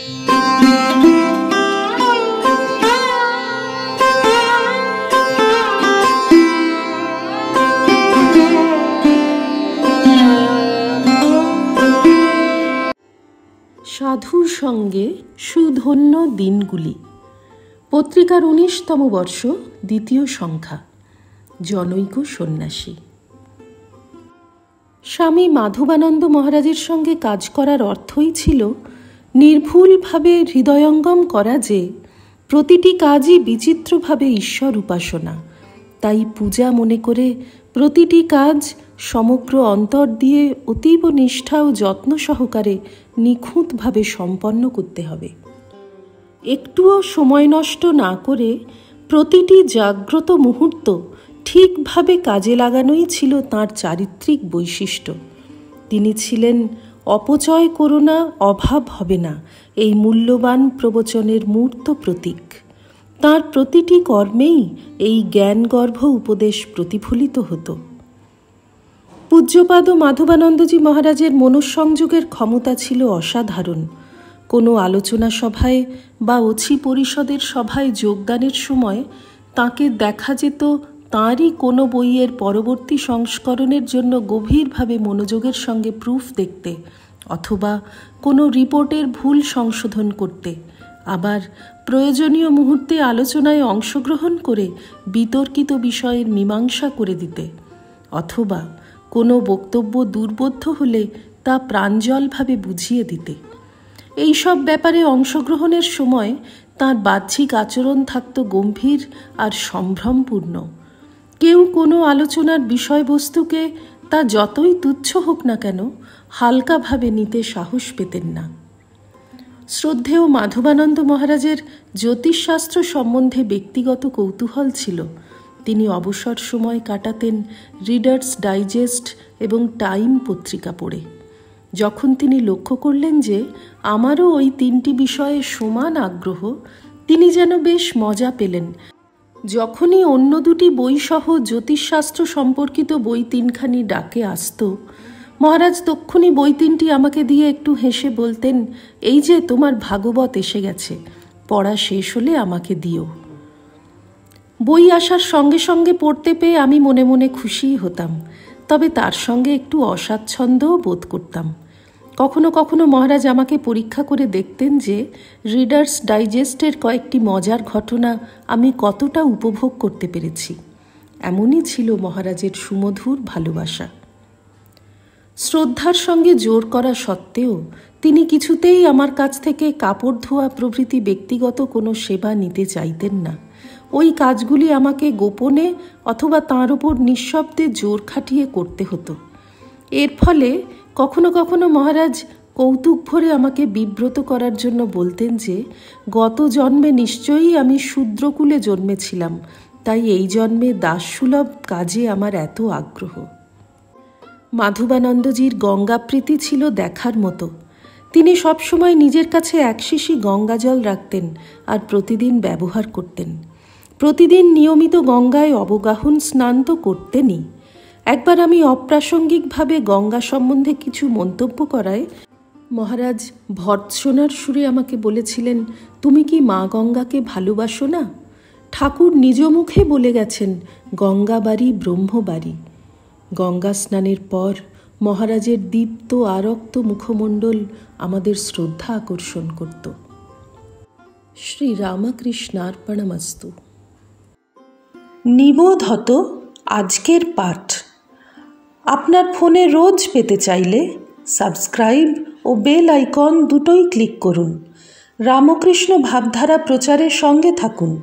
সাধুর সঙ্গে সুধন্য দিনগুলি। পত্রিকার ১৯তম বর্ষ, দ্বিতীয় সংখ্যা। জনৈক সন্ন্যাসী। স্বামী মাধবানন্দ মহারাজের সঙ্গে কাজ করার অর্থই ছিল নির্ভুলভাবে হৃদয়ঙ্গম করা যে প্রতিটি কাজই বিচিত্রভাবে ঈশ্বর উপাসনা। তাই পূজা মনে করে প্রতিটি কাজ সমগ্র অন্তর দিয়ে অতীব নিষ্ঠা ও যত্ন সহকারে নিখুঁতভাবে সম্পন্ন করতে হবে। একটুও সময় নষ্ট না করে প্রতিটি জাগ্রত মুহূর্ত ঠিকভাবে কাজে লাগানোই ছিল তাঁর চারিত্রিক বৈশিষ্ট্য। তিনি ছিলেন অপচয় করো না, অভাব হবে না এই মূল্যবান প্রবচনের মূর্ত প্রতীক। তাঁর প্রতিটি কর্মেই এই জ্ঞানগর্ভ উপদেশ প্রতিফলিত হতো। পূজ্যপাদ মাধবানন্দজি মহারাজের মনঃসংযোগের ক্ষমতা ছিল অসাধারণ। কোনো আলোচনা সভায় বা অছি পরিষদের সভায় যোগদানের সময় তাঁকে দেখা যেত তাঁরই কোনো বইয়ের পরবর্তী সংস্করণের জন্য গভীরভাবে মনোযোগের সঙ্গে প্রুফ দেখতে, অথবা কোনো রিপোর্টের ভুল সংশোধন করতে, আবার প্রয়োজনীয় মুহূর্তে আলোচনায় অংশগ্রহণ করে বিতর্কিত বিষয়ের মীমাংসা করে দিতে, অথবা কোনো বক্তব্য দুর্বোধ্য হলে তা প্রাঞ্জলভাবে বুঝিয়ে দিতে। এই সব ব্যাপারে অংশগ্রহণের সময় তাঁর বাহ্যিক আচরণ থাকত গম্ভীর আর সম্ভ্রমপূর্ণ। কেউ কোনো আলোচনার বিষয়বস্তুকে তা যতই তুচ্ছ হোক না কেন হালকাভাবে নিতে সাহস পেতেন না। শ্রদ্ধেয় মাধবানন্দ মহারাজের জ্যোতিষশাস্ত্র সম্বন্ধে ব্যক্তিগত কৌতূহল ছিল। তিনি অবসর সময় কাটাতেন রিডার্স ডাইজেস্ট এবং টাইম পত্রিকা পড়ে। যখন তিনি লক্ষ্য করলেন যে আমারও ওই তিনটি বিষয়ে সমান আগ্রহ, তিনি যেন বেশ মজা পেলেন। যখনই অন্য দুটি বইসহ জ্যোতিষশাস্ত্র সম্পর্কিত বই তিনখানি ডাকে আসত, মহারাজ তক্ষুনি বই তিনটি আমাকে দিয়ে একটু হেসে বলতেন, এই যে তোমার ভাগবত এসে গেছে, পড়া শেষ হলে আমাকে দিও। বই আসার সঙ্গে সঙ্গে পড়তে পেয়ে আমি মনে মনে খুশিই হতাম, তবে তার সঙ্গে একটু অস্বাচ্ছন্দ্যও বোধ করতাম। কখনো কখনো মহারাজ আমাকে পরীক্ষা করে দেখতেন যে রিডার্স ডাইজেস্টের কয়েকটি মজার ঘটনা আমি কতটা উপভোগ করতে পেরেছি। এমনই ছিল মহারাজের সুমধুর ভালোবাসা। শ্রদ্ধার সঙ্গে জোর করা সত্ত্বেও তিনি কিছুতেই আমার কাছ থেকে কাপড় ধোয়া প্রভৃতি ব্যক্তিগত কোনো সেবা নিতে চাইতেন না। ওই কাজগুলি আমাকে গোপনে অথবা তাঁর ওপর নিঃশব্দে জোর খাটিয়ে করতে হতো। এর ফলে কখনো কখনো মহারাজ কৌতুক ভরে আমাকে বিব্রত করার জন্য বলতেন যে গত জন্মে নিশ্চয়ই আমি শূদ্রকুলে জন্মেছিলাম, তাই এই জন্মে দাসসুলভ কাজে আমার এত আগ্রহ। মাধবানন্দজির গঙ্গাপ্রীতি ছিল দেখার মতো। তিনি সবসময় নিজের কাছে এক শিশি গঙ্গা জল রাখতেন আর প্রতিদিন ব্যবহার করতেন। প্রতিদিন নিয়মিত গঙ্গায় অবগাহন স্নান তো করতেনই। একবার আমি অপ্রাসঙ্গিকভাবে গঙ্গা সম্বন্ধে কিছু মন্তব্য করায় মহারাজ ভর্ৎসনার সুরে আমাকে বলেছিলেন, তুমি কি মা গঙ্গাকে ভালোবাসো না? ঠাকুর নিজ মুখে বলে গেছেন, গঙ্গা বাড়ি ব্রহ্মবাড়ি। গঙ্গা স্নানের পর মহারাজের দীপ্ত আরক্ত মুখমণ্ডল আমাদের শ্রদ্ধা আকর্ষণ করত। শ্রী রামকৃষ্ণার্পণমস্তু। নিবোধত আজকের পাঠ আপনার ফোনে রোজ পেতে চাইলে সাবস্ক্রাইব ও বেল আইকন দুটোই ক্লিক করুন। রামকৃষ্ণ ভাবধারা প্রচারের সঙ্গে থাকুন।